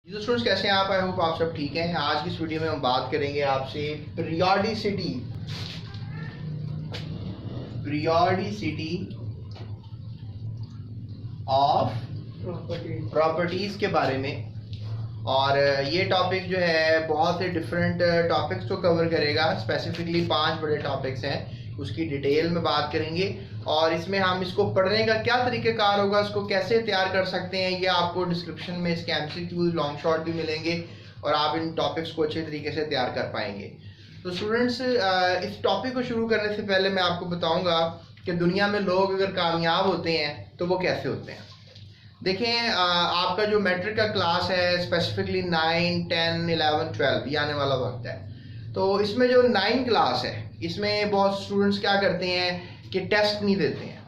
जो स्टूडेंट्स कैसे हैं आप? आई होप आप सब ठीक हैं। आज की इस वीडियो में हम बात करेंगे आपसे पीरियोडिसिटी ऑफ प्रॉपर्टीज के बारे में। और ये टॉपिक जो है बहुत से डिफरेंट टॉपिक्स को कवर करेगा। स्पेसिफिकली 5 बड़े टॉपिक्स हैं, उसकी डिटेल में बात करेंगे और इसमें हम इसको पढ़ने का क्या तरीक़ेकार होगा, इसको कैसे तैयार कर सकते हैं, ये आपको डिस्क्रिप्शन में इसके एमसीक्यूज लॉन्ग शॉर्ट भी मिलेंगे और आप इन टॉपिक्स को अच्छे तरीके से तैयार कर पाएंगे। तो स्टूडेंट्स, इस टॉपिक को शुरू करने से पहले मैं आपको बताऊंगा कि दुनिया में लोग अगर कामयाब होते हैं तो वो कैसे होते हैं। देखें, आपका जो मैट्रिक का क्लास है स्पेसिफिकली 9, 10, 11, 12 ये आने वाला वक्त है। तो इसमें जो 9 क्लास है इसमें बहुत स्टूडेंट्स क्या करते हैं कि टेस्ट नहीं देते हैं,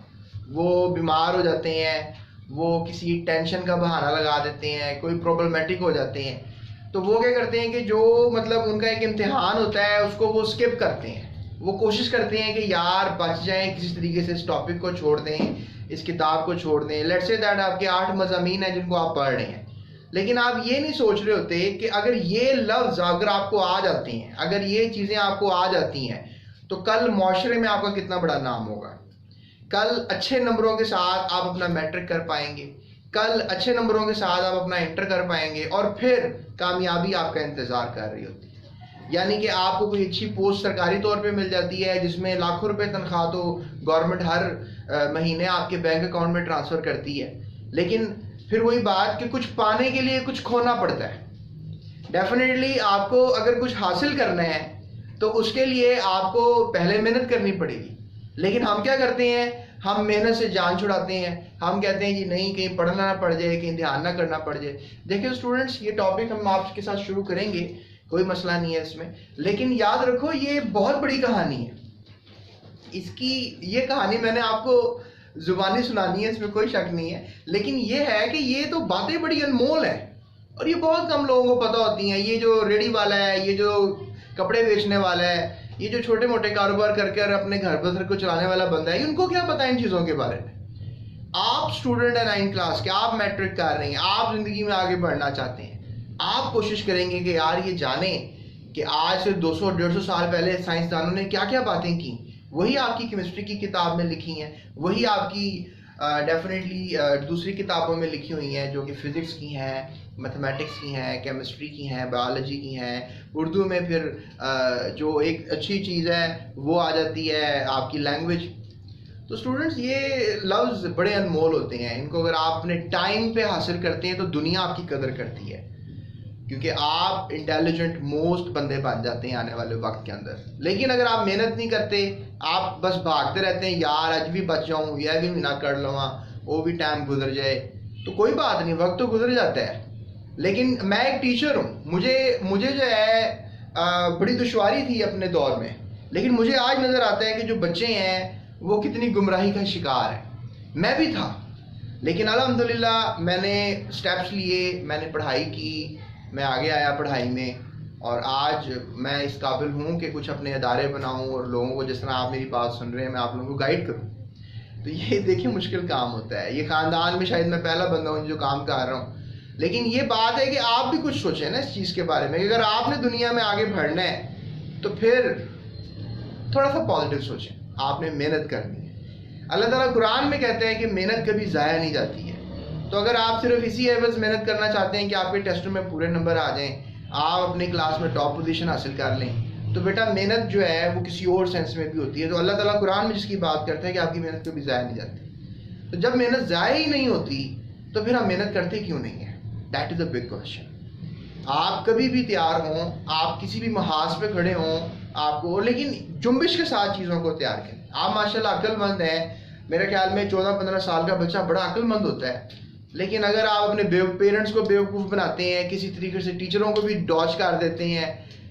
वो बीमार हो जाते हैं, वो किसी टेंशन का बहाना लगा देते हैं, कोई प्रॉब्लमेटिक हो जाते हैं। तो वो क्या करते हैं कि जो मतलब उनका एक इम्तिहान होता है उसको वो स्किप करते हैं। वो कोशिश करते हैं कि यार बच जाएं, किसी तरीके से इस टॉपिक को छोड़ दें, इस किताब को छोड़ दें। लेट्स से दैट आपके 8 मज़ामीन हैं जिनको आप पढ़ रहे हैं, लेकिन आप ये नहीं सोच रहे होते कि अगर ये लफ्ज़ अगर आपको आ जाते हैं, अगर ये चीज़ें आपको आ जाती हैं तो कल माशरे में आपका कितना बड़ा नाम होगा। कल अच्छे नंबरों के साथ आप अपना मैट्रिक कर पाएंगे, कल अच्छे नंबरों के साथ आप अपना इंटर कर पाएंगे और फिर कामयाबी आपका इंतज़ार कर रही होती है। यानी कि आपको कोई अच्छी पोस्ट सरकारी तौर पे मिल जाती है जिसमें लाखों रुपए तनख्वाह तो गवर्नमेंट हर महीने आपके बैंक अकाउंट में ट्रांसफ़र करती है, लेकिन फिर वही बात कि कुछ पाने के लिए कुछ खोना पड़ता है। डेफिनेटली आपको अगर कुछ हासिल करना है तो उसके लिए आपको पहले मेहनत करनी पड़ेगी, लेकिन हम क्या करते हैं, हम मेहनत से जान छुड़ाते हैं। हम कहते हैं जी नहीं, कहीं पढ़ना ना पड़ जाए, कहीं ध्यान ना करना पड़ जाए। देखिए स्टूडेंट्स, ये टॉपिक हम आपके साथ शुरू करेंगे, कोई मसला नहीं है इसमें, लेकिन याद रखो ये बहुत बड़ी कहानी है। इसकी ये कहानी मैंने आपको जुबानी सुनानी है, इसमें कोई शक नहीं है, लेकिन ये है कि ये तो बातें बड़ी अनमोल है और ये बहुत कम लोगों को पता होती हैं। ये जो रेडी वाला है, ये जो कपड़े बेचने वाला है, ये जो छोटे मोटे कारोबार करके अपने घर बसर को चलाने वाला बंदा है, उनको क्या पता इन चीज़ों के बारे में। आप स्टूडेंट हैं 9 क्लास के, आप मैट्रिक कर रहे हैं, आप ज़िंदगी में आगे बढ़ना चाहते हैं, आप कोशिश करेंगे कि यार ये जाने कि आज से 200-150 साल पहले साइंसदानों ने क्या क्या बातें की। वही आपकी केमिस्ट्री की किताब में लिखी हैं, वही आपकी डेफिनेटली दूसरी किताबों में लिखी हुई हैं जो कि फ़िज़िक्स की हैं, मैथमेटिक्स की हैं, केमिस्ट्री की हैं, बायोलॉजी की हैं। उर्दू में फिर जो एक अच्छी चीज़ है वो आ जाती है आपकी लैंग्वेज। तो स्टूडेंट्स, ये लफ्ज़ बड़े अनमोल होते हैं, इनको अगर आप अपने टाइम पे हासिल करते हैं तो दुनिया आपकी कदर करती है, क्योंकि आप इंटेलिजेंट मोस्ट बंदे बन जाते हैं आने वाले वक्त के अंदर। लेकिन अगर आप मेहनत नहीं करते, आप बस भागते रहते हैं, यार आज भी बच जाऊँ, यह भी महीना कर लूँ, वो भी टाइम गुजर जाए, तो कोई बात नहीं, वक्त तो गुजर जाता है। लेकिन मैं एक टीचर हूँ, मुझे जो है बड़ी दुश्वारी थी अपने दौर में, लेकिन मुझे आज नज़र आता है कि जो बच्चे हैं वो कितनी गुमराही का शिकार है। मैं भी था, लेकिन अल्हम्दुलिल्लाह मैंने स्टेप्स लिए, मैंने पढ़ाई की, मैं आगे आया पढ़ाई में और आज मैं इस काबिल हूँ कि कुछ अपने अदारे बनाऊँ और लोगों को, जिस तरह आप मेरी बात सुन रहे हैं, मैं आप लोगों को गाइड करूँ। तो ये देखिए मुश्किल काम होता है। ये ख़ानदान में शायद मैं पहला बंदा हूँ जो काम कर रहा हूँ, लेकिन ये बात है कि आप भी कुछ सोचें ना इस चीज़ के बारे में कि अगर आपने दुनिया में आगे बढ़ना है तो फिर थोड़ा सा पॉजिटिव सोचें, आपने मेहनत करनी है। अल्लाह ताला कुरान में कहते हैं कि मेहनत कभी ज़ाया नहीं जाती है। तो अगर आप सिर्फ इसी एवज मेहनत करना चाहते हैं कि आपके टेस्टों में पूरे नंबर आ जाएं, आप अपनी क्लास में टॉप पोजीशन हासिल कर लें, तो बेटा मेहनत जो है वो किसी और सेंस में भी होती है। तो अल्लाह ताला कुरान में जिसकी बात करता है कि आपकी मेहनत कभी ज़ाया नहीं जाती। तो जब मेहनत ज़ाया ही नहीं होती तो फिर हम मेहनत करते क्यों नहीं है? That is a big question. आप कभी भी तैयार हों, आप किसी भी महाज पे खड़े हों आपको, लेकिन जुम्बिश के साथ चीज़ों को तैयार करें। आप माशाल्लाह अक्लमंद हैं, मेरे ख्याल में 14-15 साल का बच्चा बड़ा अक्लमंद होता है, लेकिन अगर आप अपने पेरेंट्स को बेवकूफ़ बनाते हैं, किसी तरीके से टीचरों को भी डॉज कर देते हैं,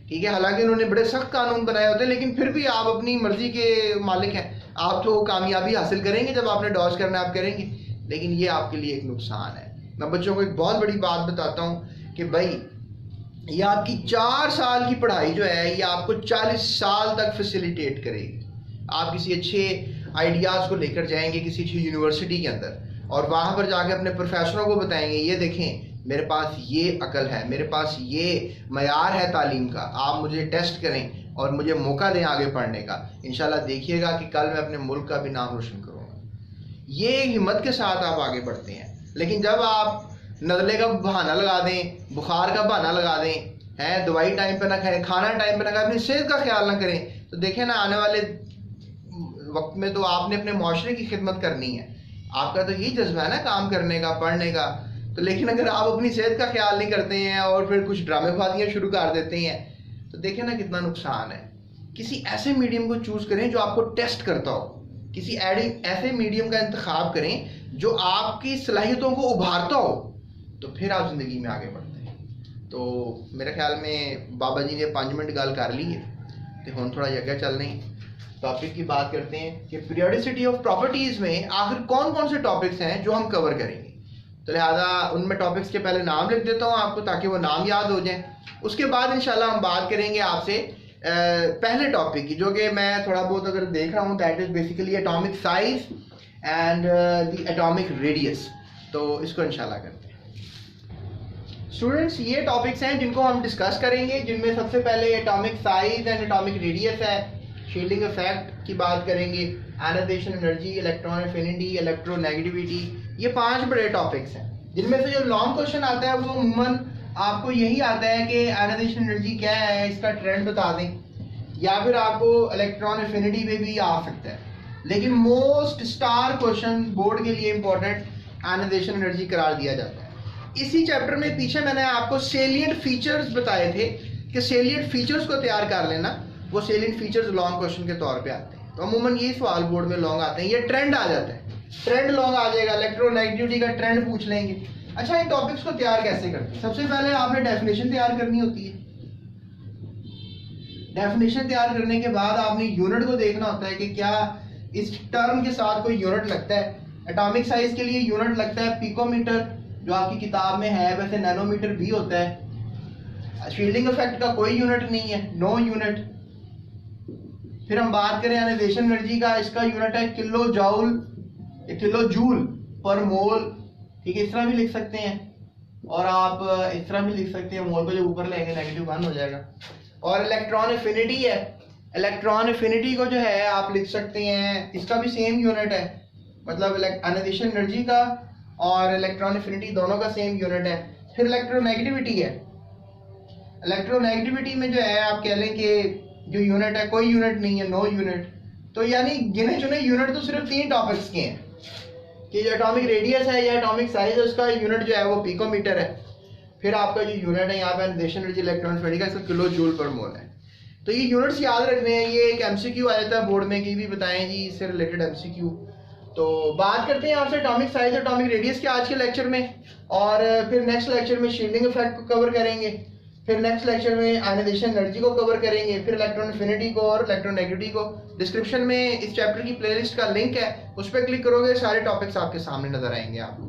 ठीक है, हालांकि उन्होंने बड़े सख्त कानून बनाए होते हैं, लेकिन फिर भी आप अपनी मर्जी के मालिक हैं। आप तो कामयाबी हासिल करेंगे जब आपने डॉज करना आप करेंगे, लेकिन ये आपके लिए एक नुकसान है। मैं बच्चों को एक बहुत बड़ी बात बताता हूँ कि भाई ये आपकी 4 साल की पढ़ाई जो है ये आपको 40 साल तक फैसिलिटेट करेगी। आप किसी अच्छे आइडियाज़ को लेकर जाएंगे किसी अच्छी यूनिवर्सिटी के अंदर और वहाँ पर जाके अपने प्रोफेसरों को बताएंगे, ये देखें मेरे पास ये अकल है, मेरे पास ये मयार है तालीम का, आप मुझे टेस्ट करें और मुझे मौका दें आगे पढ़ने का। इंशाल्लाह देखिएगा कि कल मैं अपने मुल्क का भी नाम रोशन करूँगा। ये हिम्मत के साथ आप आगे बढ़ते हैं। लेकिन जब आप नज़ले का बहाना लगा दें, बुखार का बहाना लगा दें, हैं दवाई टाइम पे ना खाएं, खाना टाइम पे ना खाएं, अपनी सेहत का ख्याल ना करें, तो देखें ना आने वाले वक्त में तो आपने अपने माशरे की खिदमत करनी है। आपका तो यही जज्बा है ना काम करने का, पढ़ने का। तो लेकिन अगर आप अपनी सेहत का ख्याल नहीं करते हैं और फिर कुछ ड्रामेबाजियाँ शुरू कर देते हैं, तो देखें ना कितना नुकसान है। किसी ऐसे मीडियम को चूज़ करें जो आपको टेस्ट करता हो, किसी ऐसे मीडियम का इंतखाब करें जो आपकी सलाहियतों को उभारता हो, तो फिर आप ज़िंदगी में आगे बढ़ते हैं। तो मेरे ख्याल में बाबा जी ने 5 मिनट गल कर ली है, तो हम थोड़ा अगर चल रहे टॉपिक की बात करते हैं कि पीरियोडिसिटी ऑफ प्रॉपर्टीज़ में आखिर कौन कौन से टॉपिक्स हैं जो हम कवर करेंगे। तो लिहाजा उनमें टॉपिक्स के पहले नाम लिख देता हूँ आपको, ताकि वो नाम याद हो जाएं। उसके बाद इंशाल्लाह हम बात करेंगे आपसे पहले टॉपिक की, जो कि मैं थोड़ा बहुत अगर देख रहा हूँ, that is basically atomic size and the atomic radius. तो इसको इंशाल्लाह करते हैं। स्टूडेंट्स, ये टॉपिक्स हैं जिनको हम डिस्कस करेंगे, जिनमें सबसे पहले atomic size and atomic radius है, शील्डिंग इफेक्ट की बात करेंगे, ionization energy, electron affinity, electronegativity. ये 5 बड़े टॉपिक्स हैं, जिनमें से जो लॉन्ग क्वेश्चन आता है वो अमूमन आपको यही आता है कि आयनाइजेशन एनर्जी क्या है, इसका ट्रेंड बता दें, या फिर आपको इलेक्ट्रॉन एफिनिटी पे भी आ सकता है। लेकिन मोस्ट स्टार क्वेश्चन बोर्ड के लिए इंपॉर्टेंट आयनाइजेशन एनर्जी करार दिया जाता है। इसी चैप्टर में पीछे मैंने आपको सेलिएंट फीचर्स बताए थे कि सेलिएंट फीचर्स को तैयार कर लेना। वो सेलिएंट फीचर्स लॉन्ग क्वेश्चन के तौर पे आते हैं। तो अमूमन ये सवाल बोर्ड में लॉन्ग आते हैं। ये ट्रेंड आ जाता है, ट्रेंड लॉन्ग आ जाएगा, इलेक्ट्रोनेगेटिविटी का ट्रेंड पूछ लेंगे। अच्छा, इन टॉपिक्स को तैयार कैसे करते हैं? सबसे पहले आपने डेफिनेशन तैयार करनी होती है। डेफिनेशन तैयार करने के बाद आपने यूनिट को देखना होता है कि क्या इस टर्म के साथ कोई यूनिट लगता है। एटॉमिक साइज के लिए यूनिट लगता है पिकोमीटर, जो आपकी किताब में है, वैसे नैनोमीटर भी होता है। शील्डिंग इफेक्ट का कोई यूनिट नहीं है, नो यूनिट। फिर हम बात करें आयनाइजेशन एनर्जी का, इसका यूनिट है किलो जूल पर मोल। ठीक है, इस तरह भी लिख सकते हैं, और आप इस तरह भी लिख सकते हैं, मोल को जो ऊपर लेंगे -1 हो जाएगा। और इलेक्ट्रॉन एफिनिटी है, इलेक्ट्रॉन एफिनिटी को जो है आप लिख सकते हैं, इसका भी सेम यूनिट है, मतलब आयनाइजेशन एनर्जी का और इलेक्ट्रॉन एफिनिटी दोनों का सेम यूनिट है। फिर इलेक्ट्रोनेगेटिविटी है, इलेक्ट्रोनेगेटिविटी में जो है आप कह लें कि जो यूनिट है कोई यूनिट नहीं है, नो यूनिट। तो यानी गिने चुने यूनिट तो सिर्फ 3 टॉपिक्स के हैं कि जो एटॉमिक रेडियस है या एटॉमिक साइज है, उसका यूनिट जो है वो पिकोमीटर है। फिर आपका जो यूनिट है यहाँ पे आयनाइजेशन एनर्जी इलेक्ट्रॉन एफिनिटी का, इसका किलो जूल पर मोल है। तो ये यूनिट्स याद रखने हैं। ये एक MCQ आ जाता है बोर्ड में कि भी बताएं जी इससे रिलेटेड MCQ। तो बात करते हैं आपसे एटॉमिक साइज एटॉमिक रेडियस के आज के लेक्चर में, और फिर नेक्स्ट लेक्चर में शील्डिंग इफेक्ट को कवर करेंगे, फिर नेक्स्ट लेक्चर में आयनाइजेशन एनर्जी को कवर करेंगे, फिर इलेक्ट्रॉन एफिनिटी को और इलेक्ट्रोनेगेटिविटी को। डिस्क्रिप्शन में इस चैप्टर की प्लेलिस्ट का लिंक है, उस पर क्लिक करोगे सारे टॉपिक्स आपके सामने नजर आएंगे आपको।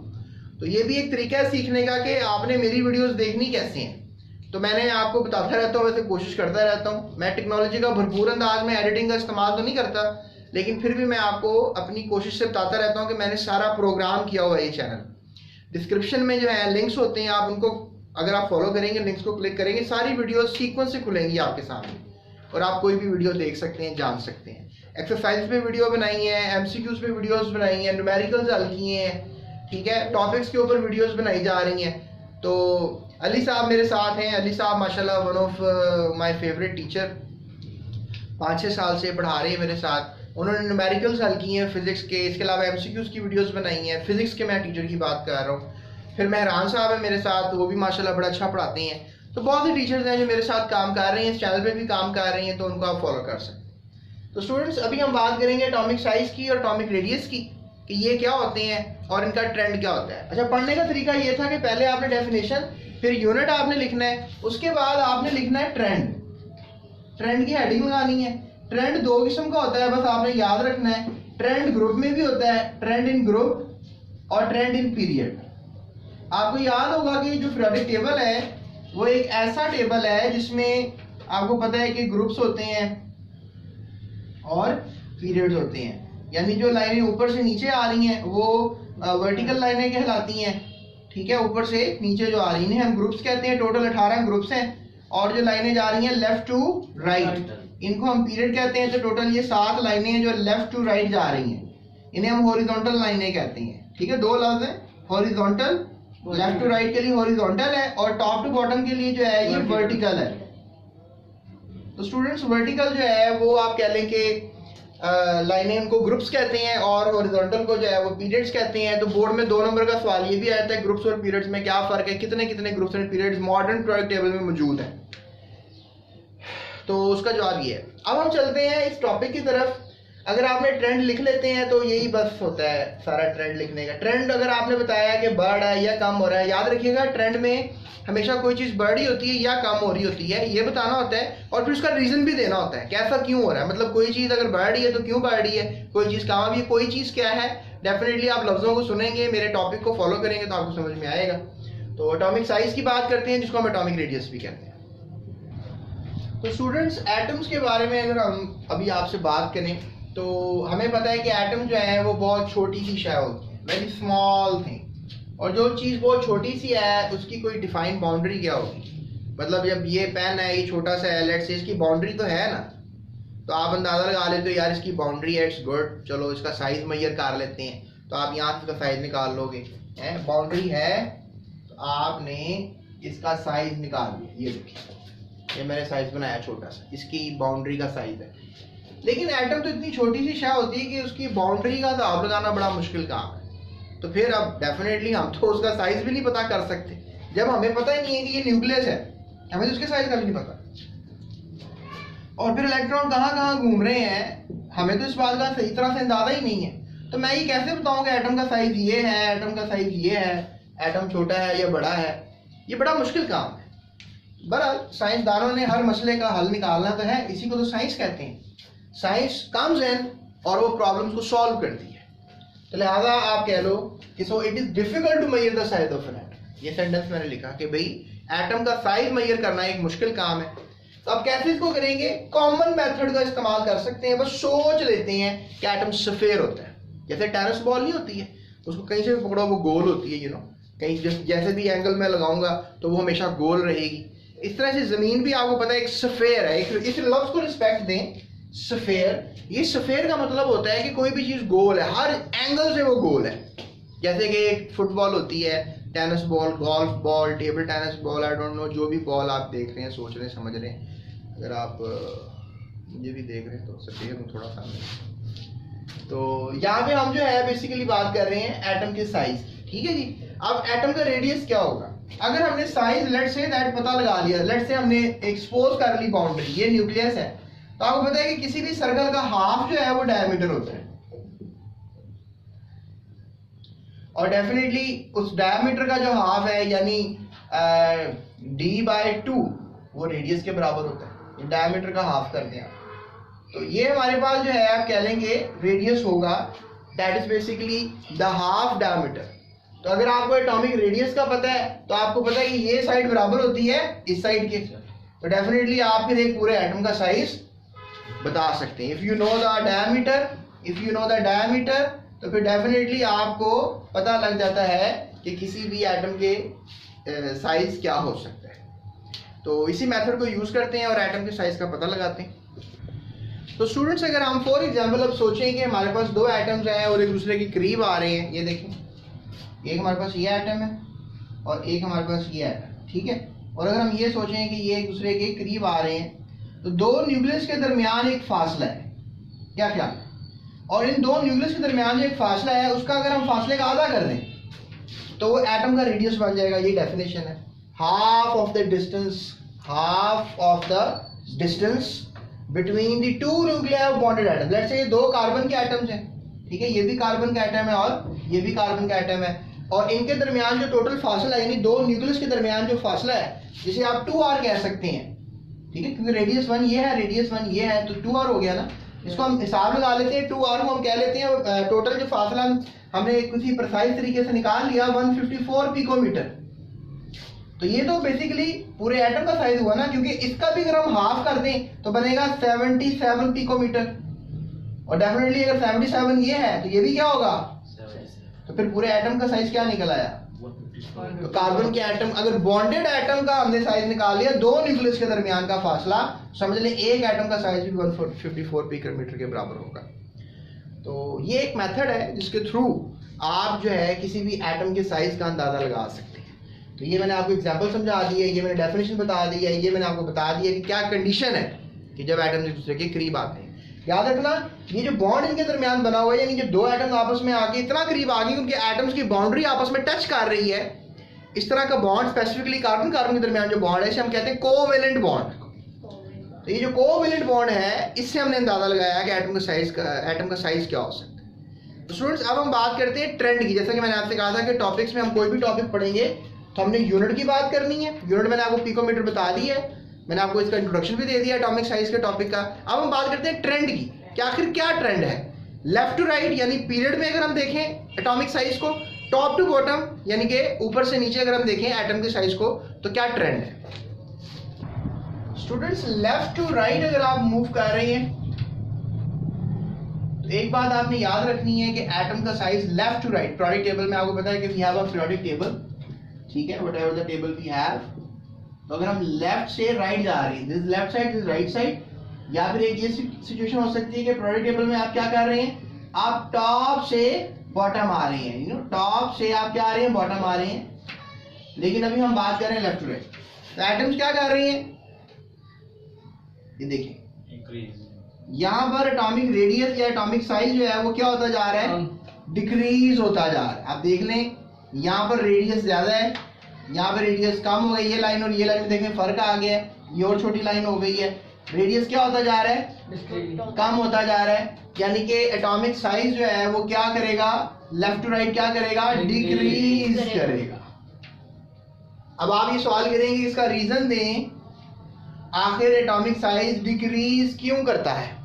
तो ये भी एक तरीका है सीखने का कि आपने मेरी वीडियोस देखनी कैसे हैं। तो मैंने आपको बताता रहता हूँ, वैसे कोशिश करता रहता हूँ। मैं टेक्नोलॉजी का भरपूर अंदाज में एडिटिंग का इस्तेमाल तो नहीं करता, लेकिन फिर भी मैं आपको अपनी कोशिश से बताता रहता हूँ कि मैंने सारा प्रोग्राम किया हुआ है ये चैनल। डिस्क्रिप्शन में जो है लिंक्स होते हैं, आप उनको अगर आप फॉलो करेंगे, लिंक्स को क्लिक करेंगे, सारी वीडियो सीक्वेंस से खुलेंगी आपके सामने, और आप कोई भी वीडियो देख सकते हैं, जान सकते हैं। एक्सरसाइज पे वीडियो बनाई है, MCQs पे वीडियोस बनाई हैं, न्यूमेरिकल्स हल किए हैं, ठीक है, टॉपिक्स के ऊपर वीडियोस बनाई जा रही हैं। तो अली साहब मेरे साथ हैं। अली साहब माशाल्लाह one of my favourite teacher, 5-6 साल से पढ़ा रहे हैं मेरे साथ। उन्होंने न्यूमेरिकल्स हल किए हैं फिजिक्स के, इसके अलावा MCQs की वीडियोस बनाई हैं। फिजिक्स के मैं टीचर की बात कर रहा हूँ। फिर मेहरान साहब है मेरे साथ, वो भी माशाल्लाह बड़ा अच्छा पढ़ाते हैं। तो बहुत से टीचर्स हैं जो मेरे साथ काम कर रहे हैं, इस चैनल पे भी काम कर रही हैं, तो उनको आप फॉलो कर सकते हैं। तो स्टूडेंट्स, अभी हम बात करेंगे एटॉमिक साइज की और एटॉमिक रेडियस की, कि ये क्या होते हैं और इनका ट्रेंड क्या होता है। अच्छा, पढ़ने का तरीका ये था कि पहले आपने डेफिनेशन, फिर यूनिट आपने लिखना है, उसके बाद आपने लिखना है ट्रेंड। ट्रेंड की हेडिंग लगानी है। ट्रेंड 2 किस्म का होता है, बस आपने याद रखना है। ट्रेंड ग्रुप में भी होता है, ट्रेंड इन ग्रुप और ट्रेंड इन पीरियड। आपको याद होगा कि जो पीरियोडिक टेबल है वो एक ऐसा टेबल है जिसमें आपको पता है कि ग्रुप्स होते हैं और पीरियड्स होते हैं। यानी जो लाइनें ऊपर से नीचे आ रही हैं वो वर्टिकल लाइनें कहलाती हैं, ठीक है, ऊपर से नीचे जो आ रही हैं हम ग्रुप्स कहते हैं। टोटल 18 ग्रुप्स हैं और जो लाइनें जा रही हैं लेफ्ट टू राइट, इनको हम पीरियड कहते हैं। तो टोटल ये 7 लाइनें हैं जो लेफ्ट टू राइट जा रही हैं, इन्हें हम हॉरिजॉन्टल लाइनें कहते हैं। ठीक है, 2 लफ्ज हैं, हॉरिजॉन्टल, लेफ्ट टू राइट के लिए हॉरिजॉन्टल है और टॉप टू बॉटम के लिए जो है ये वर्टिकल है। तो स्टूडेंट्स वर्टिकल जो है वो आप कह लें कि लाइनें उनको ग्रुप्स कहते हैं और हॉरिजॉन्टल को जो है वो पीरियड्स कहते हैं। तो बोर्ड में 2 नंबर का सवाल ये भी आता है, ग्रुप्स और पीरियड्स में क्या फर्क है, कितने कितने groups and periods modern periodic table में मौजूद है। तो उसका जवाब ये है। अब हम चलते हैं इस टॉपिक की तरफ। अगर आपने ट्रेंड लिख लेते हैं तो यही बस होता है सारा ट्रेंड लिखने का। ट्रेंड अगर आपने बताया कि बढ़ है या कम हो रहा है, याद रखिएगा ट्रेंड में हमेशा कोई चीज़ बढ़ रही होती है या कम हो रही होती है, ये बताना होता है और फिर उसका रीज़न भी देना होता है कैसा क्यों हो रहा है। मतलब कोई चीज़ अगर बढ़ रही है तो क्यों बढ़ रही है, कोई चीज़ कम भी, कोई चीज़ क्या है। डेफिनेटली आप लफ्ज़ों को सुनेंगे, मेरे टॉपिक को फॉलो करेंगे तो आपको समझ में आएगा। तो एटॉमिक साइज की बात करते हैं जिसको हम एटॉमिक रेडियस भी कहते हैं। तो स्टूडेंट्स एटम्स के बारे में अगर हम अभी आपसे बात करें तो हमें पता है कि एटम जो है वो बहुत छोटी सी शय होती है, वेरी स्मॉल थिंग। और जो चीज़ बहुत छोटी सी है उसकी कोई डिफाइंड बाउंड्री क्या होगी। मतलब जब ये पेन है, ये छोटा सा है, लेट्स से इसकी बाउंड्री तो है ना, तो आप अंदाज़ा लगा लेते हो यार इसकी बाउंड्री है, इट्स गुड, चलो इसका साइज़ मेजर कर लेते हैं। तो आप यहाँ से इसका साइज़ निकाल लोगे, बाउंड्री है तो आपने इसका साइज़ निकाल लिया। ये देखिए, ये मैंने साइज़ बनाया छोटा सा, इसकी बाउंड्री का साइज़ है। लेकिन एटम तो इतनी छोटी सी शय होती है कि उसकी बाउंड्री का हिसाब लगाना बड़ा मुश्किल काम है। तो फिर अब डेफिनेटली हम तो उसका साइज भी नहीं पता कर सकते जब हमें पता ही नहीं है कि ये न्यूक्लियस है, हमें तो उसके साइज का भी नहीं पता। और फिर इलेक्ट्रॉन कहाँ कहाँ घूम रहे हैं हमें तो इस बात का सही तरह से अंदाजा ही नहीं है। तो मैं ये कैसे बताऊँ कि एटम का साइज ये है, एटम का साइज ये है, एटम छोटा है या बड़ा है, ये बड़ा मुश्किल काम है। बहरहाल साइंसदानों ने हर मसले का हल निकालना तो है, इसी को तो साइंस कहते हैं। साइंस कम्स इन और वो प्रॉब्लम्स को सॉल्व करती है। तो लिहाजा आप कह लो कि so it is difficult to measure the size of an atom. ये सेंटेंस मैंने लिखा कि भाई एटम का साइज मेजर करना एक मुश्किल काम है। तो अब कैसे इसको करेंगे, कॉमन मेथड का इस्तेमाल कर सकते हैं। बस सोच लेते हैं कि एटम सफेयर होता है, जैसे टेनिस बॉल नहीं होती है, उसको कहीं से भी पकड़ो वो गोल होती है, कहीं जैसे भी एंगल में लगाऊंगा तो वो हमेशा गोल रहेगी। इस तरह से जमीन भी आपको पता है एक सफेयर है। इस लफ्ज को रिस्पेक्ट दें, सफेयर। ये सफेयर का मतलब होता है कि कोई भी चीज़ गोल है, हर एंगल से वो गोल है। जैसे कि एक फुटबॉल होती है, tennis ball, golf ball, table tennis ball, I don't know, जो भी बॉल आप देख रहे हैं, सोच रहे हैं, समझ रहे हैं। अगर आप मुझे भी देख रहे हैं तो सफेयर हूँ थोड़ा सा। तो यहाँ पे हम जो है बेसिकली बात कर रहे हैं एटम के साइज। ठीक है जी। अब एटम का रेडियस क्या होगा, अगर हमने साइज लेट्स से दैट पता लगा लिया, लेट्स से हमने एक्सपोज कर ली बाउंड्री, ये न्यूक्लियस है, तो आपको पता है कि किसी भी सर्कल का हाफ जो है वो डायमीटर होता है और डेफिनेटली उस डायमीटर का जो हाफ है यानी d/2 वो रेडियस के बराबर होता है। डायमीटर का हाफ करते हैं तो ये हमारे पास जो है आप कह लेंगे रेडियस होगा, that is basically the half diameter. तो अगर आपको एटॉमिक रेडियस का पता है तो आपको पता है कि ये साइड बराबर होती है इस साइड के, तो डेफिनेटली आप फिर एक पूरे एटम का साइज बता सकते हैं। If you know the diameter, तो फिर डेफिनेटली आपको पता लग जाता है कि किसी भी एटम के साइज क्या हो सकता है। तो इसी मेथड को यूज करते हैं और एटम के साइज का पता लगाते हैं। तो स्टूडेंट्स अगर हम फॉर एग्जांपल अब सोचें कि हमारे पास 2 एटम्स हैं और एक दूसरे के करीब आ रहे हैं, ये देखें, एक हमारे पास ये एटम है और एक हमारे पास ये एटम, ठीक है। और अगर हम ये सोचें कि ये एक दूसरे के करीब आ रहे हैं तो 2 न्यूक्लियस के दरमियान एक फासला है, क्या ख्याल है? और इन 2 न्यूक्लियस के दरमियान जो एक फासला है उसका अगर हम फासले का आधा कर दें तो वो एटम का रेडियस बन जाएगा। ये डेफिनेशन है, half of the distance between the 2 nuclear bonded atom. Let's say ये 2 कार्बन के एटम्स हैं, ठीक है, ये भी कार्बन का एटम है और ये भी कार्बन का एटम है, और इनके दरमियान जो टोटल फासला है यानी 2 न्यूक्लियस के दरमियान जो फासला है जिसे आप 2r कह सकते हैं, ठीक है, क्योंकि रेडियस 1 ये है, रेडियस 1 ये है, तो 2r हो गया ना। इसको हम हिसाब लगा लेते हैं, 2r को हम कह लेते हैं टोटल जो फासला हमने किसी प्रिसाइज तरीके से निकाल लिया 154 पिकोमीटर। तो ये तो बेसिकली पूरे एटम का साइज हुआ ना, क्योंकि इसका भी अगर हम हाफ कर दें तो बनेगा 77 पिकोमीटर, और डेफिनेटली अगर 77 ये है तो ये भी क्या होगा, तो फिर पूरे एटम का साइज क्या निकल आया तो कार्बन के एटम, अगर बॉन्डेड एटम का हमने साइज निकाल लिया, दो न्यूक्लियस के दरमियान का फासला, समझ लें एक एटम का साइज भी 154 पिकोमीटर के बराबर होगा। तो ये एक मेथड है जिसके थ्रू आप जो है किसी भी एटम के साइज का अंदाजा लगा सकते हैं। तो ये मैंने आपको एग्जांपल समझा दी है, ये मैंने डेफिनेशन बता दी है, ये मैंने आपको बता दिया कि क्या कंडीशन है कि जब एटम एक दूसरे के करीब आते हैं। याद रखना, ये जो बॉन्ड इनके दरमियान बना हुआ है, यानी जो दो एटम आपस में आके इतना करीब आ गए क्योंकि एटम्स की बाउंड्री आपस में टच कर रही है, इस तरह का बॉन्ड, स्पेसिफिकली कार्बन कार्बन के दरमियान जो बॉन्ड है इसे हम कहते हैं कोवेलेंट बॉन्ड। तो ये जो कोवेलेंट बॉन्ड है, इससे हमने अंदाजा लगाया कि एटम का साइज क्या हो सकता है। तो स्टूडेंट्स, अब हम बात करते हैं ट्रेंड की। जैसा कि मैंने आपसे कहा था कि टॉपिक्स में हम कोई भी टॉपिक पढ़ेंगे तो हमने यूनिट की बात करनी है। यूनिट मैंने आपको पिकोमीटर बता दी है, मैंने आपको इसका इंट्रोडक्शन भी दे दिया एटॉमिक साइज के टॉपिक का। अब हम बात करते हैं ट्रेंड की कि आखिर क्या ट्रेंड है। लेफ्ट टू राइट यानी पीरियड में अगर हम देखें एटॉमिक साइज को, टॉप टू बॉटम यानी कि ऊपर से नीचे अगर हम देखें एटम के साइज को, तो क्या ट्रेंड है। स्टूडेंट्स, लेफ्ट टू राइट अगर आप मूव कर रहे हैं तो एक बात आपने याद रखनी है कि एटम का size left to right, periodic table में आपको पता है कि we have a periodic table, ठीक है, whatever the table we have. तो अगर हम लेफ्ट से राइट जा रहे हैं, this left side, this right side, या फिर एक ये सिचुएशन हो सकती है कि पीरियोडिक टेबल में आप क्या कर रहे हैं, आप टॉप से बॉटम आ रहे हैं, यू नो, टॉप से आप क्या आ रहे हैं, बॉटम आ रहे हैं। लेकिन अभी हम बात कर रहे हैं लेफ्ट टू राइट। तो एटम्स क्या कर रही हैं, ये देखिए, यहाँ पर एटॉमिक रेडियस या एटॉमिक साइज जो है वो क्या होता जा रहा है, डिक्रीज होता जा रहा है। आप देख लें, यहाँ पर रेडियस ज्यादा है, यहाँ पर रेडियस कम हो गई, ये लाइन और ये लाइन में देखें फर्क आ गया है, ये और छोटी लाइन हो गई है। रेडियस क्या होता जा रहा है, कम होता जा रहा है, यानी कि एटॉमिक साइज जो है वो क्या करेगा, लेफ्ट टू राइट क्या करेगा, डिक्रीज करेगा। अब आप ये सवाल करेंगे इसका रीजन दें, आखिर एटॉमिक साइज डिक्रीज क्यों करता है।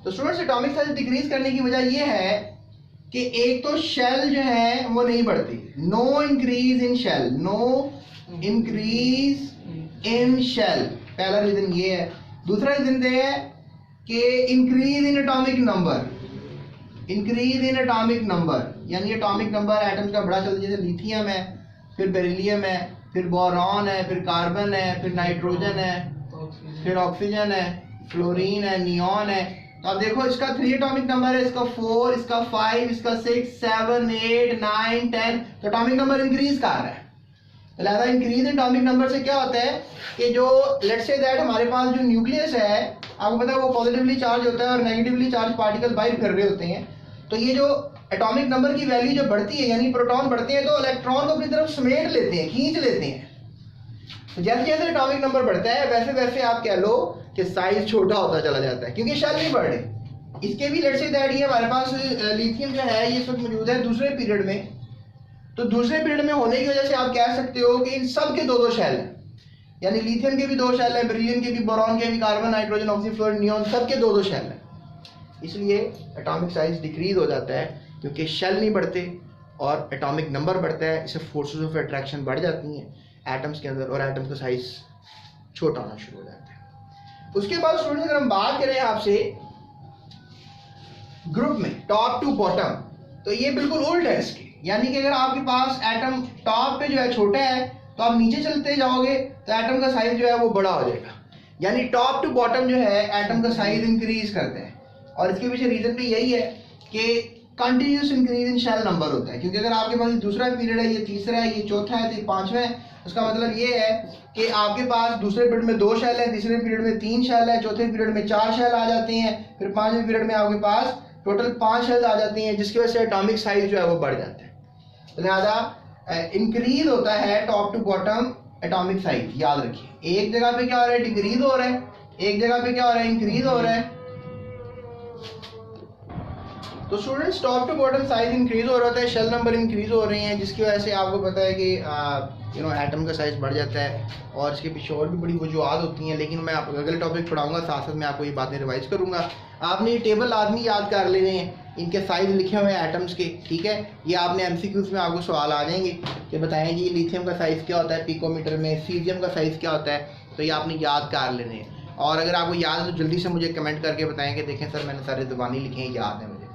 तो स्टूडेंट्स, एटॉमिक साइज डिक्रीज करने की वजह यह है कि एक तो शेल जो है वो नहीं बढ़ती, no increase in shell, no increase in shell, पहला रीजन ये है। दूसरा रीजन ये है कि increase in atomic number, increase in atomic number, यानी एटॉमिक नंबर एटम्स का बड़ा चलता है, जैसे लिथियम है, फिर बेरिलियम है, फिर बोरॉन है, फिर कार्बन है, फिर नाइट्रोजन है, फिर ऑक्सीजन है, फ्लोरीन है, नियॉन है। तो आप देखो, इसका 3 एटॉमिक नंबर है, इसका 4, इसका 5, इसका 6, 7, 8, 9, 10। तो एटॉमिक नंबर इंक्रीज कर रहा है। लिहाजा इंक्रीज एटॉमिक नंबर से क्या होता है कि जो लेट्स से दैट हमारे पास जो न्यूक्लियस है, आपको पता है वो पॉजिटिवली चार्ज होता है और नेगेटिवली चार्ज पार्टिकल बाहर कर रहे होते हैं। तो ये जो एटॉमिक नंबर की वैल्यू जो बढ़ती है, यानी प्रोटॉन बढ़ते हैं तो इलेक्ट्रॉन को अपनी तरफ समेट लेते हैं, खींच लेते हैं। तो जैसे जैसे एटॉमिक नंबर बढ़ता है वैसे वैसे आप कह लो कि साइज छोटा होता चला जाता है, क्योंकि शेल नहीं बढ़ रहे। इसके भी लेट्स से दैट ये हमारे पास लिथियम जो है ये इस वक्त मौजूद है दूसरे पीरियड में। तो दूसरे पीरियड में होने की वजह से आप कह सकते हो कि इन सब के 2-2 शेल हैं, यानी लिथियम के भी 2 शेल हैं, बेरिलियम के भी, बोरॉन के भी, carbon, nitrogen, oxygen, fluorine, neon, सब के 2-2 शेल हैं। इसलिए एटॉमिक साइज डिक्रीज हो जाता है क्योंकि शेल नहीं बढ़ते और एटॉमिक नंबर बढ़ता है, इससे फोर्सेस ऑफ अट्रैक्शन बढ़ जाती हैं एटम्स के अंदर और एटम्स का साइज छोटा होना शुरू हो जाता है। उसके बाद स्टूडेंट्स, अगर हम बात करें आपसे ग्रुप में टॉप टू बॉटम, तो ये बिल्कुल उल्ट है इसके, यानी कि अगर आपके पास एटम टॉप पे जो है छोटा है तो आप नीचे चलते जाओगे तो एटम का साइज जो है वो बड़ा हो जाएगा। यानी टॉप टू बॉटम जो है एटम का साइज इंक्रीज करते हैं। और इसके पीछे रीजन भी यही है कि continuous increase in shell number होता है, क्योंकि अगर आपके पास दूसरा पीरियड है, ये तीसरा है, ये चौथा है, तो ये 5वां है, उसका मतलब ये है कि आपके पास दूसरे पीरियड में 2 शेल है, तीसरे पीरियड में 3 शेल है, चौथे पीरियड में 4 शेल आ जाते हैं, फिर 5वें पीरियड में आपके पास टोटल 5 शेल आ जाती हैं, जिसकी वजह से एटॉमिक साइज जो है वो बढ़ जाता है। लिहाजा इंक्रीज होता है top to bottom atomic size, याद रखिए। एक जगह पे क्या हो रहा है, डिक्रीज हो रहा है, एक जगह पे क्या हो रहा है, इंक्रीज हो रहा है। तो students, top to bottom size increase हो रहा है, शेल नंबर इंक्रीज हो रहे हैं, जिसकी वजह से आपको पता है कि एटम का साइज बढ़ जाता है। और इसके पीछे और भी बड़ी वजूहत होती हैं, लेकिन मैं आपको अगले टॉपिक पढ़ाऊंगा, साथ साथ मैं आपको ये बातें रिवाइज करूंगा। आपने ये टेबल लाजमी याद कर लेने हैं, इनके साइज लिखे हुए हैं एटम्स के, ठीक है। ये आपने एमसीक्यूज में आपको सवाल आ जाएंगे कि बताएं जी लिथियम का साइज क्या होता है पिकोमीटर में, सीजियम का साइज क्या होता है, तो ये आपने याद कर लेने हैं। और अगर आपको याद है तो जल्दी से मुझे कमेंट करके बताएं कि देखें सर मैंने सारे ज़बानी लिखे हैं, याद है मुझे।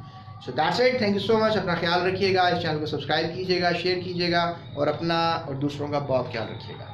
So that's it, thank you so much. अपना ख्याल रखिएगा, इस चैनल को सब्सक्राइब कीजिएगा, शेयर कीजिएगा और अपना और दूसरों का बहुत ख्याल रखिएगा।